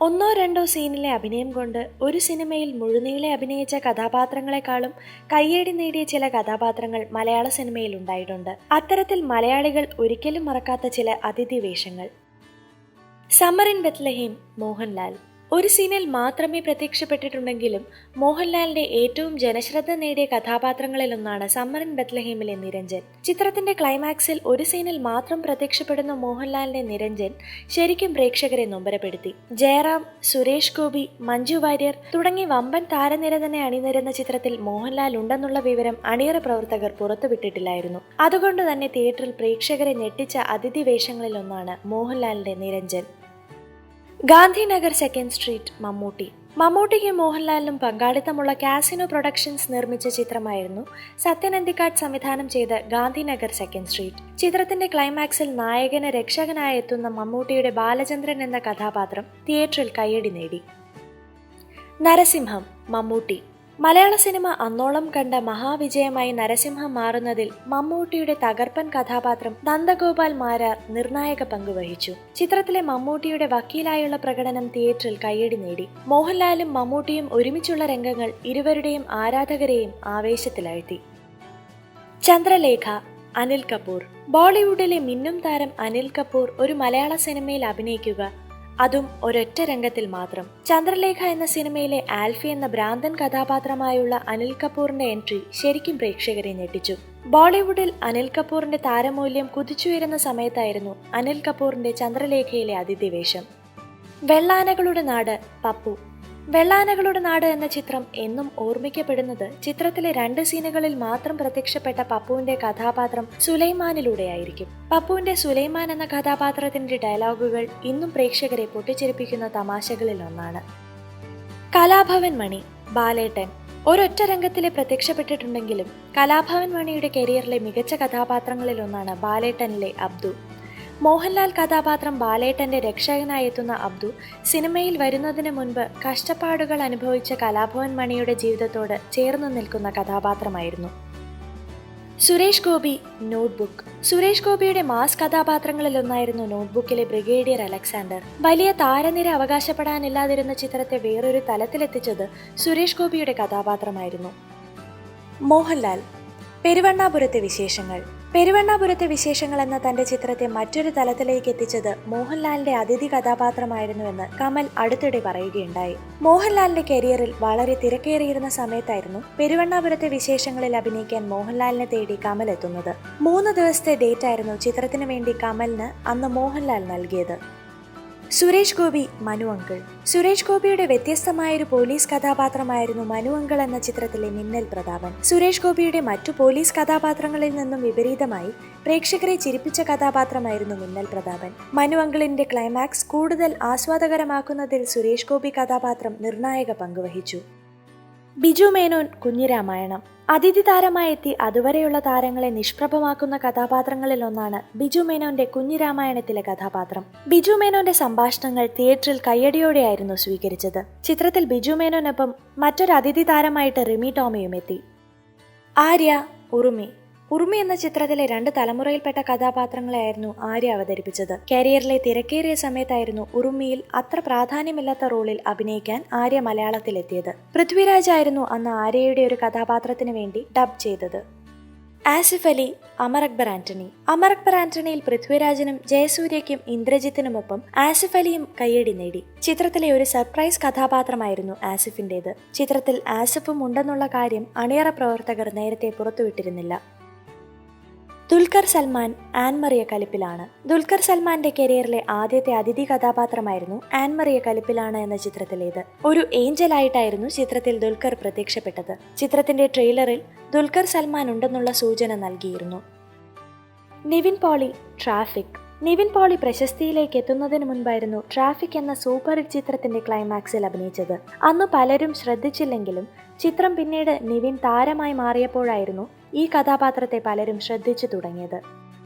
ഒന്നോ രണ്ടോ സീനിലെ അഭിനയം കൊണ്ട് ഒരു സിനിമയിൽ മുഴുനീളെ അഭിനയിച്ച കഥാപാത്രങ്ങളെക്കാളും കയ്യടി നേടിയ ചില കഥാപാത്രങ്ങൾ മലയാള സിനിമയിൽ ഉണ്ടായിട്ടുണ്ട്. അത്തരത്തിൽ മലയാളികൾ ഒരിക്കലും മറക്കാത്ത ചില അതിഥി വേഷങ്ങൾ. Summer in Bethlehem Mohanlal. ഒരു സീനിൽ മാത്രമേ പ്രത്യക്ഷപ്പെട്ടിട്ടുണ്ടെങ്കിലും മോഹൻലാലിന്റെ ഏറ്റവും ജനശ്രദ്ധ നേടിയ കഥാപാത്രങ്ങളിലൊന്നാണ് സമ്മർ ഇൻ ബെത്ലഹേമിലെ നിരഞ്ജൻ. ചിത്രത്തിന്റെ ക്ലൈമാക്സിൽ ഒരു സീനിൽ മാത്രം പ്രത്യക്ഷപ്പെടുന്ന മോഹൻലാലിന്റെ നിരഞ്ജൻ ശരിക്കും പ്രേക്ഷകരെ നൊമ്പരപ്പെടുത്തി. ജയറാം, സുരേഷ് ഗോപി, മഞ്ജു വാര്യർ തുടങ്ങി വമ്പൻ താരനിര തന്നെ അണിനിരന്ന ചിത്രത്തിൽ മോഹൻലാൽ ഉണ്ടെന്നുള്ള വിവരം അണിയറ പ്രവർത്തകർ പുറത്തുവിട്ടിട്ടില്ലായിരുന്നു. അതുകൊണ്ട് തന്നെ തിയേറ്ററിൽ പ്രേക്ഷകരെ ഞെട്ടിച്ച അതിഥി വേഷങ്ങളിലൊന്നാണ് മോഹൻലാലിന്റെ നിരഞ്ജൻ. Gandhinagar second street Mammootty. മമ്മൂട്ടിക്കും മോഹൻലാലിനും പങ്കാളിത്തമുള്ള കാസിനോ പ്രൊഡക്ഷൻസ് നിർമ്മിച്ച ചിത്രമായിരുന്നു സത്യൻ അന്തിക്കാട് സംവിധാനം ചെയ്ത ഗാന്ധിനഗർ സെക്കൻഡ് സ്ട്രീറ്റ്. ചിത്രത്തിന്റെ ക്ലൈമാക്സിൽ നായകന് രക്ഷകനായി എത്തുന്ന മമ്മൂട്ടിയുടെ ബാലചന്ദ്രൻ എന്ന കഥാപാത്രം തിയേറ്ററിൽ കയ്യടി നേടി. നരസിംഹം മമ്മൂട്ടി. മലയാള സിനിമ അന്നോളം കണ്ട മഹാവിജയമായി നരസിംഹം മാറുന്നതിൽ മമ്മൂട്ടിയുടെ തകർപ്പൻ കഥാപാത്രം നന്ദഗോപാൽ മാരാർ നിർണായക പങ്കുവഹിച്ചു. ചിത്രത്തിലെ മമ്മൂട്ടിയുടെ വക്കീലായുള്ള പ്രകടനം തിയേറ്ററിൽ കയ്യടി നേടി. മോഹൻലാലും മമ്മൂട്ടിയും ഒരുമിച്ചുള്ള രംഗങ്ങൾ ഇരുവരുടെയും ആരാധകരെയും ആവേശത്തിലാഴ്ത്തി. ചന്ദ്രലേഖ അനിൽ കപൂർ. ബോളിവുഡിലെ മിന്നും താരം അനിൽ കപൂർ ഒരു മലയാള സിനിമയിൽ അഭിനയിക്കുക, അതും ഒരൊറ്റ രംഗത്തിൽ മാത്രം. ചന്ദ്രലേഖ എന്ന സിനിമയിലെ ആൽഫി എന്ന ഭ്രാന്തൻ കഥാപാത്രമായുള്ള അനിൽ കപൂറിന്റെ എൻട്രി ശരിക്കും പ്രേക്ഷകരെ ഞെട്ടിച്ചു. ബോളിവുഡിൽ അനിൽ കപൂറിന്റെ താരമൂല്യം കുതിച്ചുയരുന്ന സമയത്തായിരുന്നു അനിൽ കപൂറിന്റെ ചന്ദ്രലേഖയിലെ അതിഥി വേഷം. വെള്ളാനകളുടെ നാട് പപ്പു. വെള്ളാനകളുടെ നാട് എന്ന ചിത്രം എന്നും ഓർമ്മിക്കപ്പെടുന്നത് ചിത്രത്തിലെ 2 സീനുകളിൽ മാത്രം പ്രത്യക്ഷപ്പെട്ട പപ്പുവിന്റെ കഥാപാത്രം സുലൈമാനിലൂടെയായിരിക്കും. പപ്പുവിന്റെ സുലൈമാൻ എന്ന കഥാപാത്രത്തിന്റെ ഡയലോഗുകൾ ഇന്നും പ്രേക്ഷകരെ പൊട്ടിച്ചിരിപ്പിക്കുന്ന തമാശകളിൽ ഒന്നാണ്. കലാഭവൻ മണി ബാലേട്ടൻ. ഒരൊറ്റ രംഗത്തിലെ പ്രത്യക്ഷപ്പെട്ടിട്ടുണ്ടെങ്കിലും കലാഭവൻ മണിയുടെ കരിയറിലെ മികച്ച കഥാപാത്രങ്ങളിൽ ഒന്നാണ് ബാലേട്ടനിലെ അബ്ദു. മോഹൻലാൽ കഥാപാത്രം ബാലേട്ടന്റെ രക്ഷകനായി എത്തുന്ന അബ്ദു സിനിമയിൽ വരുന്നതിന് മുൻപ് കഷ്ടപ്പാടുകൾ അനുഭവിച്ച കലാഭവൻ മണിയുടെ ജീവിതത്തോട് ചേർന്നു നിൽക്കുന്ന കഥാപാത്രമായിരുന്നു. സുരേഷ് ഗോപി നോട്ട്ബുക്ക്. സുരേഷ് ഗോപിയുടെ മാസ് കഥാപാത്രങ്ങളിലൊന്നായിരുന്നു നോട്ട്ബുക്കിലെ ബ്രിഗേഡിയർ അലക്സാണ്ടർ. വലിയ താരനിര അവകാശപ്പെടാനില്ലാതിരുന്ന ചിത്രത്തെ വേറൊരു തലത്തിലെത്തിച്ചത് സുരേഷ് ഗോപിയുടെ കഥാപാത്രമായിരുന്നു. മോഹൻലാൽ പെരുവണ്ണാപുരത്തെ വിശേഷങ്ങൾ. പെരുവണ്ണാപുരത്തെ വിശേഷങ്ങൾ എന്ന തന്റെ ചിത്രത്തെ മറ്റൊരു തലത്തിലേക്ക് എത്തിച്ചത് മോഹൻലാലിന്റെ അതിഥി കഥാപാത്രമായിരുന്നുവെന്ന് കമൽ അടുത്തിടെ പറയുകയുണ്ടായി. മോഹൻലാലിന്റെ കരിയറിൽ വളരെ തിരക്കേറിയിരുന്ന സമയത്തായിരുന്നു പെരുവണ്ണാപുരത്തെ വിശേഷങ്ങളിൽ അഭിനയിക്കാൻ മോഹൻലാലിനെ തേടി കമൽ എത്തുന്നത്. 3 ദിവസത്തെ ഡേറ്റ് ആയിരുന്നു ചിത്രത്തിന് വേണ്ടി കമലിന് അന്ന് മോഹൻലാൽ നൽകിയത്. സുരേഷ് ഗോപി മനു അങ്കിൾ. സുരേഷ് ഗോപിയുടെ വ്യത്യസ്തമായൊരു പോലീസ് കഥാപാത്രമായിരുന്നു മനു അങ്കിൾ എന്ന ചിത്രത്തിലെ മിന്നൽ പ്രതാപൻ. സുരേഷ് ഗോപിയുടെ മറ്റു പോലീസ് കഥാപാത്രങ്ങളിൽ നിന്നും വിപരീതമായി പ്രേക്ഷകരെ ചിരിപ്പിച്ച കഥാപാത്രമായിരുന്നു മിന്നൽ പ്രതാപൻ. മനു അങ്കിളിന്റെ ക്ലൈമാക്സ് കൂടുതൽ ആസ്വാദകരമാക്കുന്നതിൽ സുരേഷ് ഗോപി കഥാപാത്രം നിർണായക പങ്കുവഹിച്ചു. ബിജു മേനോൻ കുഞ്ഞിരാമായണം. അതിഥി താരമായി എത്തി അതുവരെയുള്ള താരങ്ങളെ നിഷ്പ്രഭമാക്കുന്ന കഥാപാത്രങ്ങളിൽ ഒന്നാണ് ബിജു മേനോന്റെ കുഞ്ഞിരാമായണത്തിലെ കഥാപാത്രം. ബിജു മേനോന്റെ സംഭാഷണങ്ങൾ തിയേറ്ററിൽ കയ്യടിയോടെയായിരുന്നു സ്വീകരിച്ചത്. ചിത്രത്തിൽ ബിജു മേനോനൊപ്പം മറ്റൊരു അതിഥി താരമായിട്ട് റിമി ടോമിയും എത്തി. ആര്യ ഉറുമി. ഉറുമി എന്ന ചിത്രത്തിലെ 2 തലമുറയിൽപ്പെട്ട കഥാപാത്രങ്ങളെയായിരുന്നു ആര്യ അവതരിപ്പിച്ചത്. കരിയറിലെ തിരക്കേറിയ സമയത്തായിരുന്നു ഉറുമിയിൽ അത്ര പ്രാധാന്യമില്ലാത്ത റോളിൽ അഭിനയിക്കാൻ ആര്യ മലയാളത്തിലെത്തിയത്. പൃഥ്വിരാജ് ആയിരുന്നു അന്ന് ആര്യയുടെ ഒരു കഥാപാത്രത്തിന് വേണ്ടി ഡബ് ചെയ്തത്. ആസിഫ് അലി അമർ അക്ബർ ആന്റണി. അമർ അക്ബർ ആന്റണിയിൽ പൃഥ്വിരാജിനും ജയസൂര്യയ്ക്കും ഇന്ദ്രജിത്തിനുമൊപ്പം ആസിഫ് അലിയും കയ്യടി നേടി. ചിത്രത്തിലെ ഒരു സർപ്രൈസ് കഥാപാത്രമായിരുന്നു ആസിഫിന്റേത്. ചിത്രത്തിൽ ആസിഫും ഉണ്ടെന്നുള്ള കാര്യം അണിയറ പ്രവർത്തകർ നേരത്തെ പുറത്തുവിട്ടിരുന്നില്ല. ദുൽഖർ സൽമാൻ ആൻമറിയ കലിപ്പിലാണ്. ദുൽഖർ സൽമാന്റെ കരിയറിലെ ആദ്യത്തെ അതിഥി കഥാപാത്രമായിരുന്നു ആൻമറിയ കലിപ്പിലാണ് എന്ന ചിത്രത്തിലേത്. ഒരു ഏഞ്ചലായിട്ടായിരുന്നു ചിത്രത്തിൽ ദുൽഖർ പ്രത്യക്ഷപ്പെട്ടത്. ചിത്രത്തിന്റെ ട്രെയിലറിൽ ദുൽഖർ സൽമാൻ ഉണ്ടെന്നുള്ള സൂചന നൽകിയിരുന്നു. നിവിൻ പോളി ട്രാഫിക്. നിവിൻ പോളി പ്രശസ്തിയിലേക്ക് എത്തുന്നതിന് മുൻപായിരുന്നു ട്രാഫിക് എന്ന സൂപ്പർ ഹിറ്റ് ചിത്രത്തിന്റെ ക്ലൈമാക്സിൽ അഭിനയിച്ചത്. അന്ന് പലരും ശ്രദ്ധിച്ചില്ലെങ്കിലും ചിത്രം പിന്നീട് നിവിൻ താരമായി മാറിയപ്പോഴായിരുന്നു ഈ കഥാപാത്രത്തെ പലരും ശ്രദ്ധിച്ചു തുടങ്ങിയത്.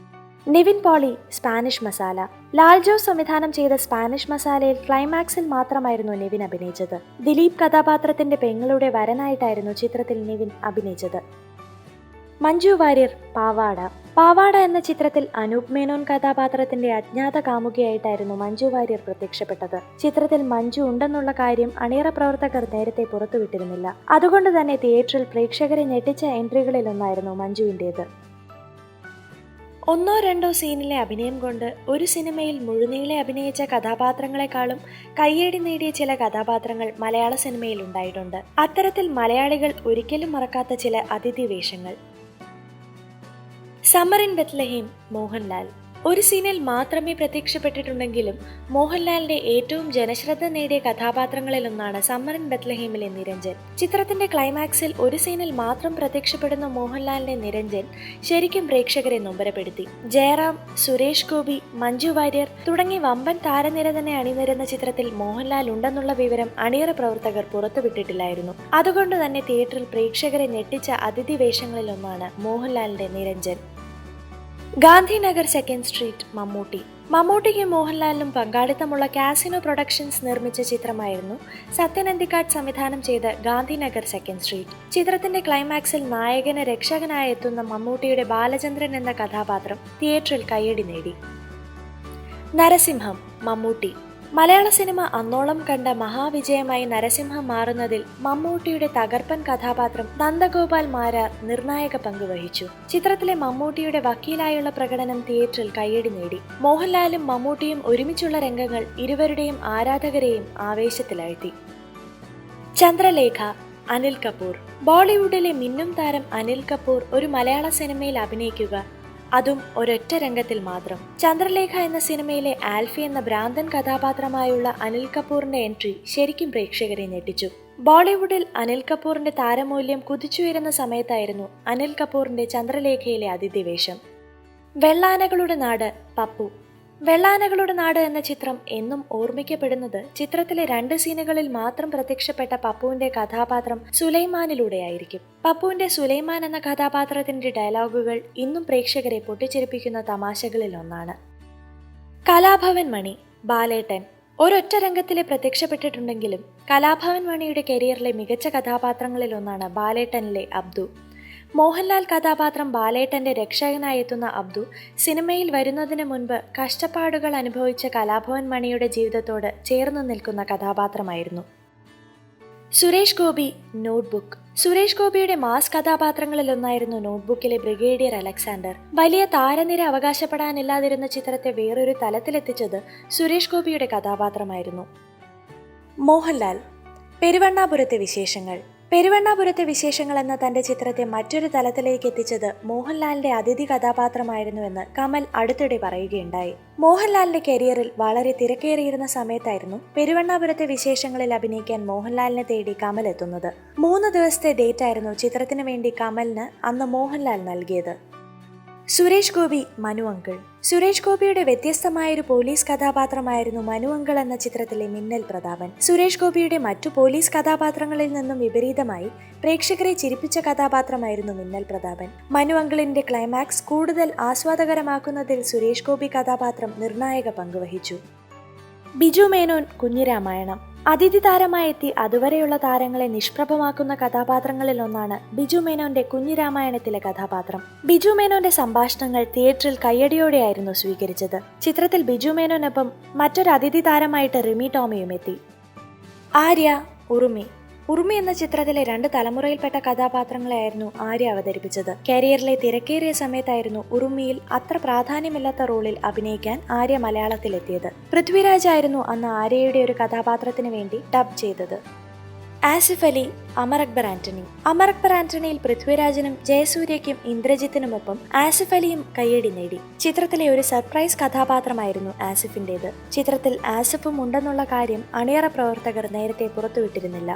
നിവിൻ പോളി സ്പാനിഷ് മസാല. ലാൽ ജോസ് സംവിധാനം ചെയ്ത സ്പാനിഷ് മസാലയിൽ ക്ലൈമാക്സിൽ മാത്രമായിരുന്നു നിവിൻ അഭിനയിച്ചത്. ദിലീപ് കഥാപാത്രത്തിന്റെ പെങ്ങളുടെ വരനായിട്ടായിരുന്നു ചിത്രത്തിൽ നിവിൻ അഭിനയിച്ചത്. മഞ്ജു വാര്യർ പാവാട. പാവാട എന്ന ചിത്രത്തിൽ അനൂപ് മേനോൻ കഥാപാത്രത്തിന്റെ അജ്ഞാത കാമുകിയായിട്ടായിരുന്നു മഞ്ജു വാര്യർ പ്രത്യക്ഷപ്പെട്ടത്. ചിത്രത്തിൽ മഞ്ജു ഉണ്ടെന്നുള്ള കാര്യം അണിയറ പ്രവർത്തകർ നേരത്തെ പുറത്തുവിട്ടിരുന്നില്ല. അതുകൊണ്ട് തന്നെ തിയേറ്ററിൽ പ്രേക്ഷകരെ ഞെട്ടിച്ച എൻട്രികളിലൊന്നായിരുന്നു മഞ്ജുവിൻ്റേത്. ഒന്നോ രണ്ടോ സീനിലെ അഭിനയം കൊണ്ട് ഒരു സിനിമയിൽ മുഴുനീളെ അഭിനയിച്ച കഥാപാത്രങ്ങളെക്കാളും കയ്യടി നേടിയ ചില കഥാപാത്രങ്ങൾ മലയാള സിനിമയിൽ ഉണ്ടായിട്ടുണ്ട്. അത്തരത്തിൽ മലയാളികൾ ഒരിക്കലും മറക്കാത്ത ചില അതിഥി വേഷങ്ങൾ. Summer in Bethlehem Mohanlal. ഒരു സീനിൽ മാത്രമേ പ്രത്യക്ഷപ്പെട്ടിട്ടുണ്ടെങ്കിലും മോഹൻലാലിന്റെ ഏറ്റവും ജനശ്രദ്ധ നേടിയ കഥാപാത്രങ്ങളിലൊന്നാണ് സമ്മർ ഇൻ ബെത്ലഹേമിലെ നിരഞ്ജൻ. ചിത്രത്തിന്റെ ക്ലൈമാക്സിൽ ഒരു സീനിൽ മാത്രം പ്രത്യക്ഷപ്പെടുന്ന മോഹൻലാലിന്റെ നിരഞ്ജൻ ശരിക്കും പ്രേക്ഷകരെ നൊമ്പരപ്പെടുത്തി. ജയറാം, സുരേഷ് ഗോപി, മഞ്ജു വാര്യർ തുടങ്ങി വമ്പൻ താരനിര തന്നെ അണിനിരന്ന ചിത്രത്തിൽ മോഹൻലാൽ ഉണ്ടെന്നുള്ള വിവരം അണിയറ പ്രവർത്തകർ പുറത്തുവിട്ടിട്ടില്ലായിരുന്നു. അതുകൊണ്ട് തന്നെ തിയേറ്ററിൽ പ്രേക്ഷകരെ ഞെട്ടിച്ച അതിഥി വേഷങ്ങളിലൊന്നാണ് മോഹൻലാലിന്റെ നിരഞ്ജൻ. Gandhinagar second street Mammootty. മമ്മൂട്ടിക്കും മോഹൻലാലിനും പങ്കാളിത്തമുള്ള കാസിനോ പ്രൊഡക്ഷൻസ് നിർമ്മിച്ച ചിത്രമായിരുന്നു സത്യൻ അന്തിക്കാട് സംവിധാനം ചെയ്ത ഗാന്ധിനഗർ സെക്കൻഡ് സ്ട്രീറ്റ്. ചിത്രത്തിന്റെ ക്ലൈമാക്സിൽ നായകന് രക്ഷകനായി എത്തുന്ന മമ്മൂട്ടിയുടെ ബാലചന്ദ്രൻ എന്ന കഥാപാത്രം തിയേറ്ററിൽ കയ്യടി നേടി. നരസിംഹം മമ്മൂട്ടി. മലയാള സിനിമ അന്നോളം കണ്ട മഹാവിജയമായി നരസിംഹം മാറുന്നതിൽ മമ്മൂട്ടിയുടെ തകർപ്പൻ കഥാപാത്രം നന്ദഗോപാൽ മാരാർ നിർണായക പങ്ക് വഹിച്ചു. ചിത്രത്തിലെ മമ്മൂട്ടിയുടെ വക്കീലായുള്ള പ്രകടനം തിയേറ്ററിൽ കയ്യടി നേടി. മോഹൻലാലും മമ്മൂട്ടിയും ഒരുമിച്ചുള്ള രംഗങ്ങൾ ഇരുവരുടെയും ആരാധകരെയും ആവേശത്തിലാഴ്ത്തി. ചന്ദ്രലേഖ അനിൽ കപൂർ. ബോളിവുഡിലെ മിന്നും താരം അനിൽ കപൂർ ഒരു മലയാള സിനിമയിൽ അഭിനയിക്കുക, അതും ഒരൊറ്റ രംഗത്തിൽ മാത്രം. ചന്ദ്രലേഖ എന്ന സിനിമയിലെ ആൽഫി എന്ന ഭ്രാന്തൻ കഥാപാത്രമായുള്ള അനിൽ കപൂറിന്റെ എൻട്രി ശരിക്കും പ്രേക്ഷകരെ ഞെട്ടിച്ചു. ബോളിവുഡിൽ അനിൽ കപൂറിന്റെ താരമൂല്യം കുതിച്ചുയരുന്ന സമയത്തായിരുന്നു അനിൽ കപൂറിന്റെ ചന്ദ്രലേഖയിലെ അതിഥി വേഷം. വെള്ളാനകളുടെ നാട് പപ്പു. വെള്ളാനകളുടെ നാട് എന്ന ചിത്രം എന്നും ഓർമ്മിക്കപ്പെടുന്നത് ചിത്രത്തിലെ 2 സീനുകളിൽ മാത്രം പ്രത്യക്ഷപ്പെട്ട പപ്പുവിന്റെ കഥാപാത്രം സുലൈമാനിലൂടെയായിരിക്കും. പപ്പുവിന്റെ സുലൈമാൻ എന്ന കഥാപാത്രത്തിന്റെ ഡയലോഗുകൾ ഇന്നും പ്രേക്ഷകരെ പൊട്ടിച്ചിരിപ്പിക്കുന്ന തമാശകളിൽ ഒന്നാണ്. കലാഭവൻ മണി ബാലേട്ടൻ. ഒരൊറ്റ രംഗത്തിലെ പ്രത്യക്ഷപ്പെട്ടിട്ടുണ്ടെങ്കിലും കലാഭവൻ മണിയുടെ കരിയറിലെ മികച്ച കഥാപാത്രങ്ങളിൽ ഒന്നാണ് ബാലേട്ടനിലെ അബ്ദു. മോഹൻലാൽ കഥാപാത്രം ബാലേട്ടന്റെ രക്ഷകനായി എത്തുന്ന അബ്ദു സിനിമയിൽ വരുന്നതിന് മുൻപ് കഷ്ടപ്പാടുകൾ അനുഭവിച്ച കലാഭവൻ മണിയുടെ ജീവിതത്തോട് ചേർന്നു നിൽക്കുന്ന കഥാപാത്രമായിരുന്നു. സുരേഷ് ഗോപി നോട്ട്ബുക്ക്. സുരേഷ് ഗോപിയുടെ മാസ് കഥാപാത്രങ്ങളിലൊന്നായിരുന്നു നോട്ട്ബുക്കിലെ ബ്രിഗേഡിയർ അലക്സാണ്ടർ. വലിയ താരനിര അവകാശപ്പെടാനില്ലാതിരുന്ന ചിത്രത്തെ വേറൊരു തലത്തിലെത്തിച്ചത് സുരേഷ് ഗോപിയുടെ കഥാപാത്രമായിരുന്നു. മോഹൻലാൽ പെരുവണ്ണാപുരത്തെ വിശേഷങ്ങൾ. പെരുവണ്ണാപുരത്തെ വിശേഷങ്ങൾ എന്ന തന്റെ ചിത്രത്തെ മറ്റൊരു തലത്തിലേക്ക് എത്തിച്ചത് മോഹൻലാലിന്റെ അതിഥി കഥാപാത്രമായിരുന്നുവെന്ന് കമൽ അടുത്തിടെ പറയുകയുണ്ടായി. മോഹൻലാലിന്റെ കരിയറിൽ വളരെ തിരക്കേറിയിരുന്ന സമയത്തായിരുന്നു പെരുവണ്ണാപുരത്തെ വിശേഷങ്ങളിൽ അഭിനയിക്കാൻ മോഹൻലാലിനെ തേടി കമൽ എത്തുന്നത്. 3 ദിവസത്തെ ഡേറ്റായിരുന്നു ചിത്രത്തിനു വേണ്ടി കമലിന് അന്ന് മോഹൻലാൽ നൽകിയത്. സുരേഷ് ഗോപി മനു അങ്കിൾ. സുരേഷ് ഗോപിയുടെ വ്യത്യസ്തമായൊരു പോലീസ് കഥാപാത്രമായിരുന്നു മനു അങ്കിൾ എന്ന ചിത്രത്തിലെ മിന്നൽ പ്രതാപൻ. സുരേഷ് ഗോപിയുടെ മറ്റു പോലീസ് കഥാപാത്രങ്ങളിൽ നിന്നും വിപരീതമായി പ്രേക്ഷകരെ ചിരിപ്പിച്ച കഥാപാത്രമായിരുന്നു മിന്നൽ പ്രതാപൻ. മനു അങ്കിളിന്റെ ക്ലൈമാക്സ് കൂടുതൽ ആസ്വാദകരമാക്കുന്നതിൽ സുരേഷ് ഗോപി കഥാപാത്രം നിർണായക പങ്കുവഹിച്ചു. ബിജു മേനോൻ കുഞ്ഞിരാമായണം. അതിഥി താരമായെത്തി അതുവരെയുള്ള താരങ്ങളെ നിഷ്പ്രഭമാക്കുന്ന കഥാപാത്രങ്ങളിൽ ഒന്നാണ് ബിജു മേനോന്റെ കുഞ്ഞിരാമായണത്തിലെ കഥാപാത്രം. ബിജു മേനോന്റെ സംഭാഷണങ്ങൾ തിയേറ്ററിൽ കയ്യടിയോടെയായിരുന്നു സ്വീകരിച്ചത്. ചിത്രത്തിൽ ബിജു മേനോനൊപ്പം മറ്റൊരു അതിഥി താരമായിട്ട് റിമി ടോമിയും എത്തി. ആര്യ ഉറുമി. ഉറുമി എന്ന ചിത്രത്തിലെ 2 തലമുറയിൽപ്പെട്ട കഥാപാത്രങ്ങളെയായിരുന്നു ആര്യ അവതരിപ്പിച്ചത്. കരിയറിലെ തിരക്കേറിയ സമയത്തായിരുന്നു ഉറുമിയിൽ അത്ര പ്രാധാന്യമില്ലാത്ത റോളിൽ അഭിനയിക്കാൻ ആര്യ മലയാളത്തിലെത്തിയത്. പൃഥ്വിരാജ് ആയിരുന്നു അന്ന് ആര്യയുടെ ഒരു കഥാപാത്രത്തിന് വേണ്ടി ഡബ് ചെയ്തത്. ആസിഫ് അലി അമർ അക്ബർ ആന്റണി. അമർ അക്ബർ ആന്റണിയിൽ പൃഥ്വിരാജിനും ജയസൂര്യയ്ക്കും ഇന്ദ്രജിത്തിനുമൊപ്പം ആസിഫ് അലിയും കയ്യടി നേടി. ചിത്രത്തിലെ ഒരു സർപ്രൈസ് കഥാപാത്രമായിരുന്നു ആസിഫിന്റേത്. ചിത്രത്തിൽ ആസിഫും ഉണ്ടെന്നുള്ള കാര്യം അണിയറ പ്രവർത്തകർ നേരത്തെ പുറത്തുവിട്ടിരുന്നില്ല.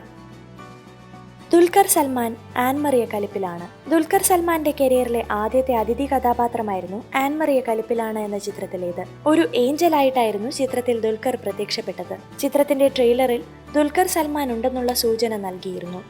ദുൽഖർ സൽമാൻ ആൻമറിയ കലിപ്പിലാണ്. ദുൽഖർ സൽമാന്റെ കരിയറിലെ ആദ്യത്തെ അതിഥി കഥാപാത്രമായിരുന്നു ആൻമറിയ കലിപ്പിലാണ് എന്ന ചിത്രത്തിലേത്. ഒരു ഏഞ്ചലായിട്ടായിരുന്നു ചിത്രത്തിൽ ദുൽഖർ പ്രത്യക്ഷപ്പെട്ടത്. ചിത്രത്തിന്റെ ട്രെയിലറിൽ ദുൽഖർ സൽമാൻ ഉണ്ടെന്നുള്ള സൂചന നൽകിയിരുന്നു.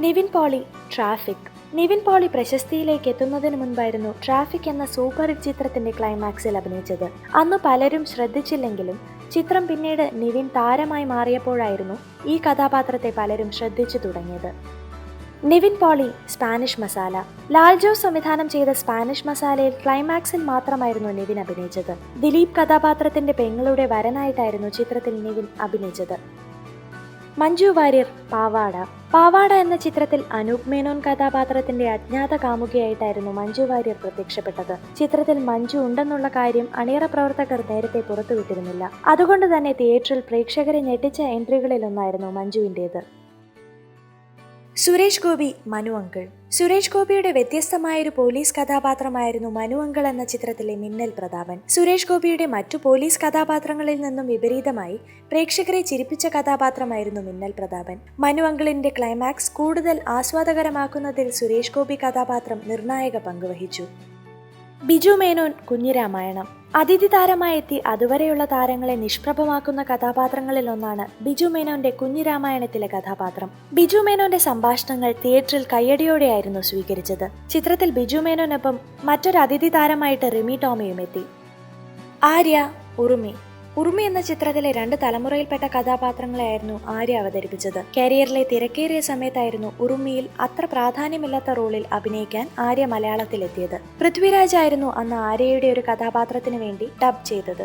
നിവിൻ പോളി ട്രാഫിക്. നിവിൻ പോളി പ്രശസ്തിയിലേക്ക് എത്തുന്നതിന് മുൻപായിരുന്നു ട്രാഫിക് എന്ന സൂപ്പർ ഹിറ്റ് ചിത്രത്തിന്റെ ക്ലൈമാക്സിൽ അഭിനയിച്ചത്. അന്ന് പലരും ശ്രദ്ധിച്ചില്ലെങ്കിലും ചിത്രം പിന്നീട് നിവിൻ താരമായി മാറിയപ്പോഴായിരുന്നു ഈ കഥാപാത്രത്തെ പലരും ശ്രദ്ധിച്ചു തുടങ്ങിയത്. നിവിൻ പോളി സ്പാനിഷ് മസാല. ലാൽ ജോസ് സംവിധാനം ചെയ്ത സ്പാനിഷ് മസാലയിൽ ക്ലൈമാക്സിൽ മാത്രമായിരുന്നു നിവിൻ അഭിനയിച്ചത്. ദിലീപ് കഥാപാത്രത്തിന്റെ പെങ്ങളുടെ വരനായിട്ടായിരുന്നു ചിത്രത്തിൽ നിവിൻ അഭിനയിച്ചത്. മഞ്ജു വാര്യർ പാവാട. പാവാട എന്ന ചിത്രത്തിൽ അനൂപ് മേനോൻ കഥാപാത്രത്തിന്റെ അജ്ഞാത കാമുകിയായിട്ടായിരുന്നു മഞ്ജു വാര്യർ പ്രത്യക്ഷപ്പെട്ടത്. ചിത്രത്തിൽ മഞ്ജു ഉണ്ടെന്നുള്ള കാര്യം അണിയറ പ്രവർത്തകർ നേരത്തെ പുറത്തുവിട്ടിരുന്നില്ല. അതുകൊണ്ട് തന്നെ തിയേറ്ററിൽ പ്രേക്ഷകരെ ഞെട്ടിച്ച എൻട്രികളിലൊന്നായിരുന്നു മഞ്ജുവിൻ്റേത്. സുരേഷ് ഗോപി മനു അങ്കിൾ. സുരേഷ് ഗോപിയുടെ വ്യത്യസ്തമായൊരു പോലീസ് കഥാപാത്രമായിരുന്നു മനു അങ്കിൾ എന്ന ചിത്രത്തിലെ മിന്നൽ പ്രതാപൻ. സുരേഷ് ഗോപിയുടെ മറ്റു പോലീസ് കഥാപാത്രങ്ങളിൽ നിന്നും വിപരീതമായി പ്രേക്ഷകരെ ചിരിപ്പിച്ച കഥാപാത്രമായിരുന്നു മിന്നൽ പ്രതാപൻ. മനു അങ്കിളിന്റെ ക്ലൈമാക്സ് കൂടുതൽ ആസ്വാദകരമാക്കുന്നതിൽ സുരേഷ് ഗോപി കഥാപാത്രം നിർണായക പങ്കുവഹിച്ചു. ബിജു മേനോൻ കുഞ്ഞിരാമായണം. അതിഥി താരമായി എത്തി അതുവരെയുള്ള താരങ്ങളെ നിഷ്പ്രഭമാക്കുന്ന കഥാപാത്രങ്ങളിൽ ഒന്നാണ് ബിജു മേനോന്റെ കുഞ്ഞിരാമായണത്തിലെ കഥാപാത്രം. ബിജു മേനോന്റെ സംഭാഷണങ്ങൾ തിയേറ്ററിൽ കയ്യടിയോടെയായിരുന്നു സ്വീകരിച്ചത്. ചിത്രത്തിൽ ബിജു മേനോനൊപ്പം മറ്റൊരു അതിഥി താരമായിട്ട് റിമി ടോമിയും എത്തി. ആര്യ ഉറുമി. ഉറുമി എന്ന ചിത്രത്തിലെ 2 തലമുറയിൽപ്പെട്ട കഥാപാത്രങ്ങളെയായിരുന്നു ആര്യ അവതരിപ്പിച്ചത്. കരിയറിലെ തിരക്കേറിയ സമയത്തായിരുന്നു ഉറുമിയിൽ അത്ര പ്രാധാന്യമില്ലാത്ത റോളിൽ അഭിനയിക്കാൻ ആര്യ മലയാളത്തിലെത്തിയത്. പൃഥ്വിരാജ് ആയിരുന്നു അന്ന് ആര്യയുടെ ഒരു കഥാപാത്രത്തിന് വേണ്ടി ഡബ് ചെയ്തത്.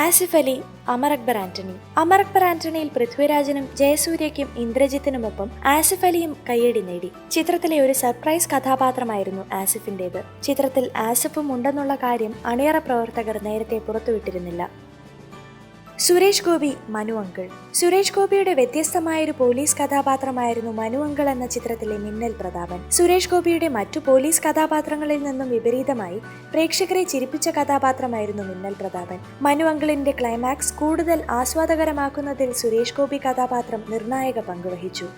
ആസിഫ് അലി അമർ അക്ബർ ആന്റണി. അമർ അക്ബർ ആന്റണിയിൽ പൃഥ്വിരാജിനും ജയസൂര്യയ്ക്കും ഇന്ദ്രജിത്തിനുമൊപ്പം ആസിഫ് അലിയും കയ്യടി നേടി. ചിത്രത്തിലെ ഒരു സർപ്രൈസ് കഥാപാത്രമായിരുന്നു ആസിഫിന്റേത്. ചിത്രത്തിൽ ആസിഫും ഉണ്ടെന്നുള്ള കാര്യം അണിയറ പ്രവർത്തകർ നേരത്തെ പുറത്തുവിട്ടിരുന്നില്ല. സുരേഷ് ഗോപി മനു അങ്കിൾ. സുരേഷ് ഗോപിയുടെ വ്യത്യസ്തമായൊരു പോലീസ് കഥാപാത്രമായിരുന്നു മനു അങ്കിൾ എന്ന ചിത്രത്തിലെ മിന്നൽ പ്രതാപൻ. സുരേഷ് ഗോപിയുടെ മറ്റു പോലീസ് കഥാപാത്രങ്ങളിൽ നിന്നും വിപരീതമായി പ്രേക്ഷകരെ ചിരിപ്പിച്ച കഥാപാത്രമായിരുന്നു മിന്നൽ പ്രതാപൻ. മനു അങ്കിളിന്റെ ക്ലൈമാക്സ് കൂടുതൽ ആസ്വാദകരമാക്കുന്നതിൽ സുരേഷ് ഗോപി കഥാപാത്രം നിർണായക പങ്കുവഹിച്ചു.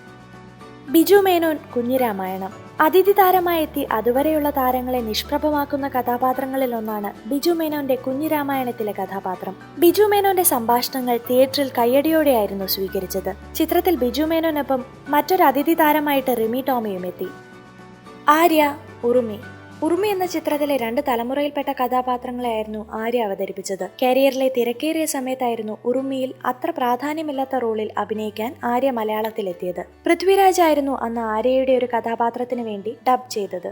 ബിജു മേനോൻ കുഞ്ഞിരാമായണം. അതിഥി താരമായി എത്തി അതുവരെയുള്ള താരങ്ങളെ നിഷ്പ്രഭമാക്കുന്ന കഥാപാത്രങ്ങളിൽ ഒന്നാണ് ബിജു മേനോന്റെ കുഞ്ഞിരാമായണത്തിലെ കഥാപാത്രം. ബിജു മേനോന്റെ സംഭാഷണങ്ങൾ തിയേറ്ററിൽ കയ്യടിയോടെയായിരുന്നു സ്വീകരിച്ചത്. ചിത്രത്തിൽ ബിജു മേനോനൊപ്പം മറ്റൊരു അതിഥി താരമായിട്ട് റിമി ടോമിയും എത്തി. ആര്യ ഉറുമി. ഉറുമി എന്ന ചിത്രത്തിലെ 2 തലമുറയിൽപ്പെട്ട കഥാപാത്രങ്ങളെയായിരുന്നു ആര്യ അവതരിപ്പിച്ചത്. കരിയറിലെ തിരക്കേറിയ സമയത്തായിരുന്നു ഉറുമിയിൽ അത്ര പ്രാധാന്യമില്ലാത്ത റോളിൽ അഭിനയിക്കാൻ ആര്യ മലയാളത്തിലെത്തിയത്. പൃഥ്വിരാജ് ആയിരുന്നു അന്ന് ആര്യയുടെ ഒരു കഥാപാത്രത്തിന് വേണ്ടി ഡബ് ചെയ്തത്.